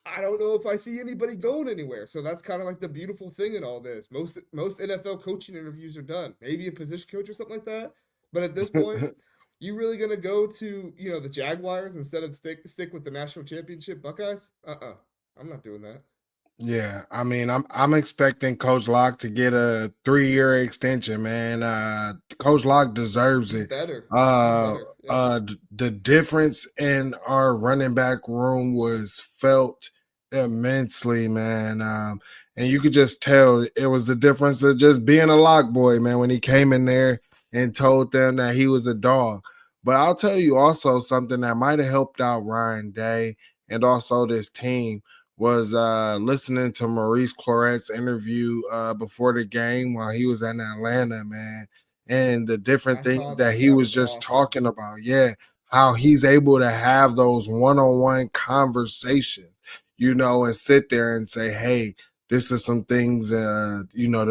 I don't know if I see anybody going anywhere. So that's kind of like the beautiful thing in all this. Most NFL coaching interviews are done. Maybe a position coach or something like that. But at this point, you really gonna go to the Jaguars instead of stick with the national championship Buckeyes? I'm not doing that. Yeah, I mean, I'm expecting Coach Locke to get a 3-year extension, man. Coach Locke deserves He's it. better. He's better. Yeah. The difference in our running back room was felt immensely, man. And you could just tell it was the difference of just being a Lock boy, man, when he came in there and told them that he was a dog. But I'll tell you also something that might have helped out Ryan Day and also this team was listening to Maurice Claret's interview before the game while he was in Atlanta, man, and the different I things saw that that. he That was was just awesome. talking about. Yeah, how he's able to have those one-on-one conversations, and sit there and say, hey, this is some things, that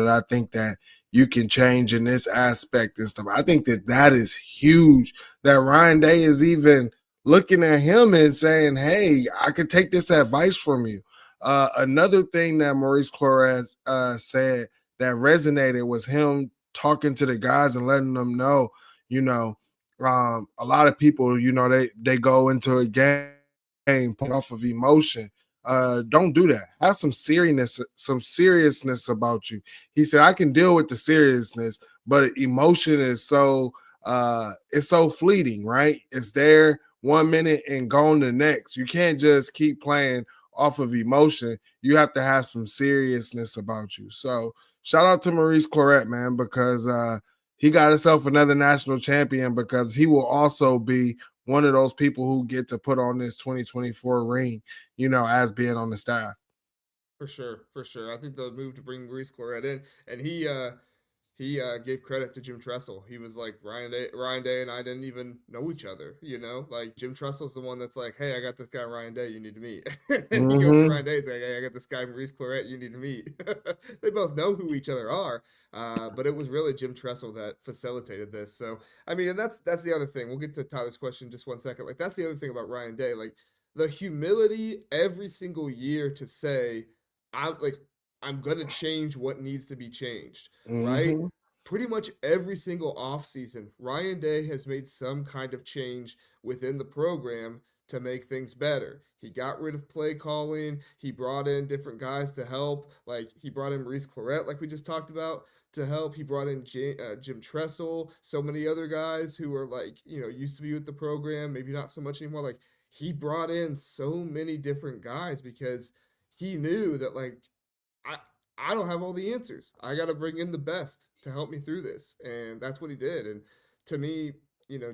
I think that you can change in this aspect and stuff. I think that is huge that Ryan Day is even looking at him and saying, hey, I could take this advice from you. Another thing that Maurice Claret said that resonated was him talking to the guys and letting them know, a lot of people, they go into a game off of emotion. Don't do that. Have some seriousness about you. He said, I can deal with the seriousness, but emotion is it's so fleeting, right? It's there 1 minute and gone the next. You can't just keep playing off of emotion. You have to have some seriousness about you. So shout out to Maurice Claret, man, because he got himself another national champion, because he will also be one of those people who get to put on this 2024 ring, as being on the staff. For sure, for sure. I think the move to bring Maurice Claret in, and he gave credit to Jim Tressel. He was like, Ryan Day and I didn't even know each other, Like Jim Tressel's the one that's like, hey, I got this guy Ryan Day, you need to meet. And he goes to Ryan Day, he's like, hey, I got this guy Maurice Claret, you need to meet. They both know who each other are, but it was really Jim Tressel that facilitated this. So I mean, and that's the other thing. We'll get to Tyler's question in just 1 second. Like that's the other thing about Ryan Day, like the humility every single year to say, I'm gonna change what needs to be changed, right? Mm-hmm. Pretty much every single offseason, Ryan Day has made some kind of change within the program to make things better. He got rid of play calling. He brought in different guys to help. Like he brought in Maurice Claret, like we just talked about, to help. He brought in Jim Tressel, so many other guys who are like, used to be with the program, maybe not so much anymore. Like he brought in so many different guys because he knew that like I I don't have all the answers. I got to bring in the best to help me through this, and that's what he did. And to me,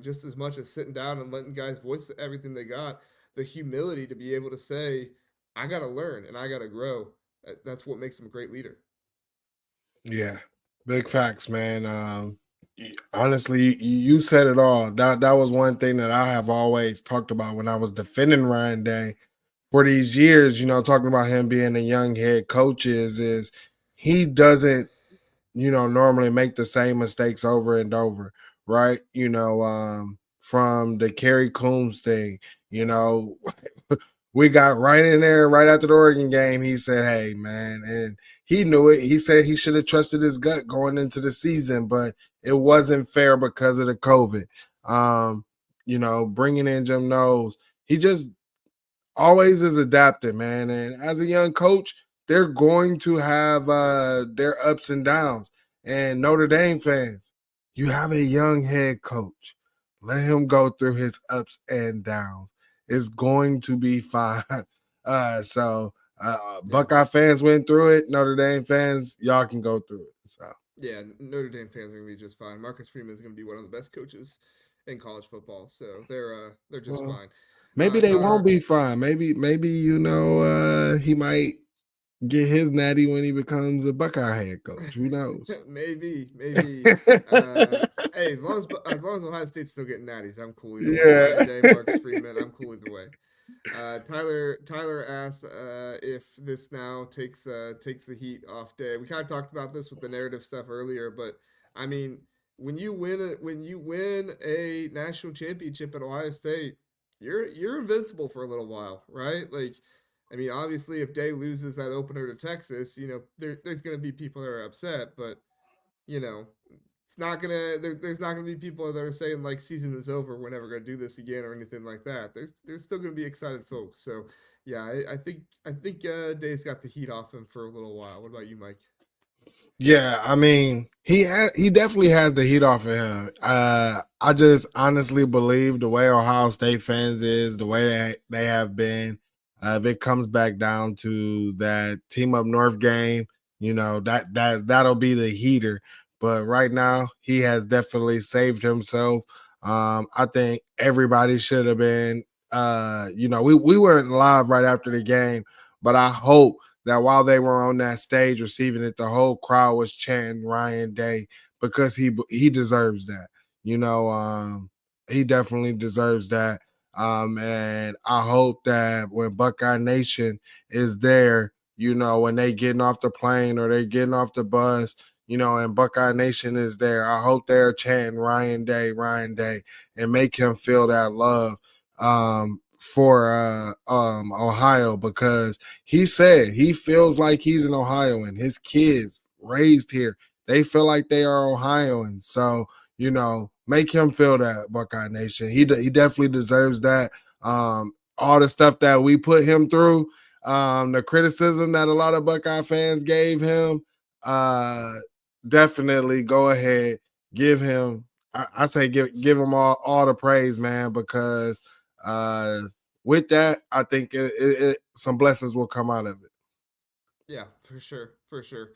just as much as sitting down and letting guys voice everything they got, the humility to be able to say, "I got to learn and I got to grow." That's what makes him a great leader. Yeah, big facts, man. Honestly, you said it all. That was one thing that I have always talked about when I was defending Ryan Day for these years. Talking about him being a young head coach is he doesn't normally make the same mistakes over and over, right? From the Kerry Coombs thing, you know, we got right in there right after the Oregon game. He said, "Hey, man," and he knew it. He said he should have trusted his gut going into the season, but it wasn't fair because of the COVID. Bringing in Jim Knowles, he just always is adapting, man. And as a young coach, they're going to have their ups and downs. And Notre Dame fans, you have a young head coach. Let him go through his ups and downs. It's going to be fine. Buckeye fans went through it. Notre Dame fans, y'all can go through it. So yeah, Notre Dame fans are gonna be just fine. Marcus Freeman is gonna be one of the best coaches in college football, so they're just well, fine. maybe they Tyler, won't be fine. Maybe he might get his natty when he becomes a Buckeye head coach. Who knows? maybe. Hey, as long as Ohio State's still getting natties, I'm cool either way. Yeah. Ryan Day, Marcus Freeman, I'm cool either way. Tyler asked if this now takes the heat off Day. We kind of talked about this with the narrative stuff earlier, but I mean, when you win a national championship at Ohio State, you're invincible for a little while, right? Like, I mean, obviously, if Day loses that opener to Texas, there's going to be people that are upset, but you know, there's not gonna be people that are saying like season is over, we're never gonna do this again or anything like that. There's still gonna be excited folks. So yeah, I think Day's got the heat off him for a little while. What about you, Mike? Yeah, I mean, he definitely has the heat off of him. I just honestly believe the way Ohio State fans is, the way they have been, if it comes back down to that team up north game, that'll be the heater. But right now, he has definitely saved himself. I think everybody should have been. We weren't live right after the game, but I hope that while they were on that stage receiving it, the whole crowd was chanting Ryan Day because he deserves that. He definitely deserves that. And I hope that when Buckeye Nation is there, when they getting off the plane or they getting off the bus, and Buckeye Nation is there, I hope they're chanting Ryan Day, and make him feel that love for Ohio, because he said he feels like he's an Ohioan. His kids raised here, they feel like they are Ohioans. So, make him feel that, Buckeye Nation. He definitely deserves that. All the stuff that we put him through, the criticism that a lot of Buckeye fans gave him, definitely go ahead, give him. I say give him all the praise, man, because with that, I think some blessings will come out of it. Yeah, for sure.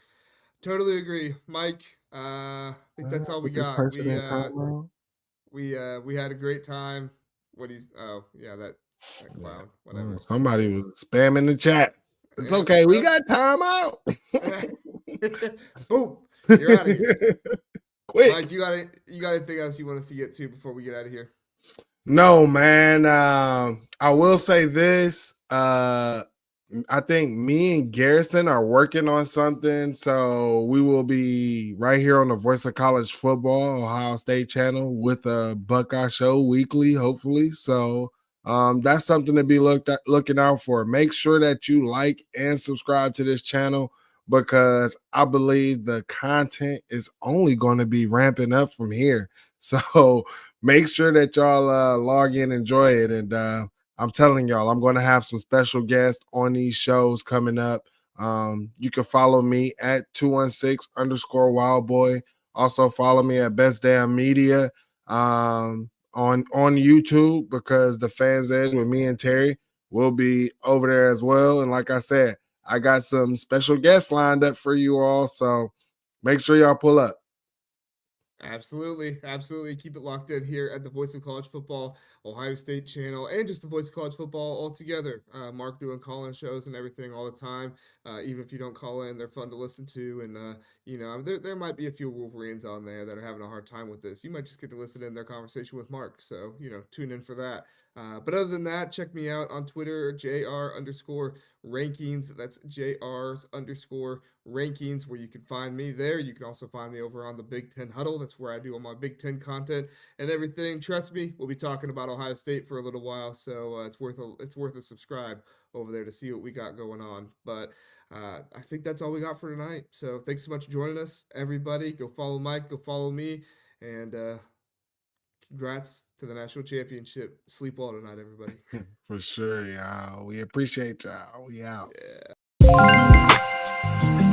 Totally agree, Mike. I think that's all we Put this got. person in timeout. We had a great time. What he's oh yeah that clown whatever. Somebody was spamming the chat. It's Yeah, okay. We got time out. Boom, you're out of here. Quick. Mike, you got anything else you want us to get to before we get out of here? No, man. I will say this. I think me and Garrison are working on something. So we will be right here on the Voice of College Football, Ohio State channel, with a Buckeye show weekly, hopefully. So that's something to be looking out for. Make sure that you like and subscribe to this channel, because I believe the content is only going to be ramping up from here. So make sure that y'all log in, enjoy it. And I'm telling y'all, I'm going to have some special guests on these shows coming up. You can follow me at 216_wildboy. Also follow me at Best Damn Media on YouTube, because the Fans Edge with me and Terry will be over there as well. And like I said, I got some special guests lined up for you all. So make sure y'all pull up. Absolutely. Keep it locked in here at the Voice of College Football. Ohio State channel, and just the Voice of College Football altogether. Mark doing call-in shows and everything all the time. Even if you don't call in, they're fun to listen to. And, there might be a few Wolverines on there that are having a hard time with this. You might just get to listen in their conversation with Mark. So, tune in for that. But other than that, check me out on Twitter, JR_rankings. That's JRs_rankings, where you can find me there. You can also find me over on the Big Ten Huddle. That's where I do all my Big Ten content and everything. Trust me, we'll be talking about Ohio State for a little while, so it's worth a subscribe over there to see what we got going on. But I think that's all we got for tonight. So thanks so much for joining us, everybody. Go follow Mike, go follow me, and congrats to the national championship. Sleep well tonight, everybody. For sure, y'all. We appreciate y'all. We out. Yeah.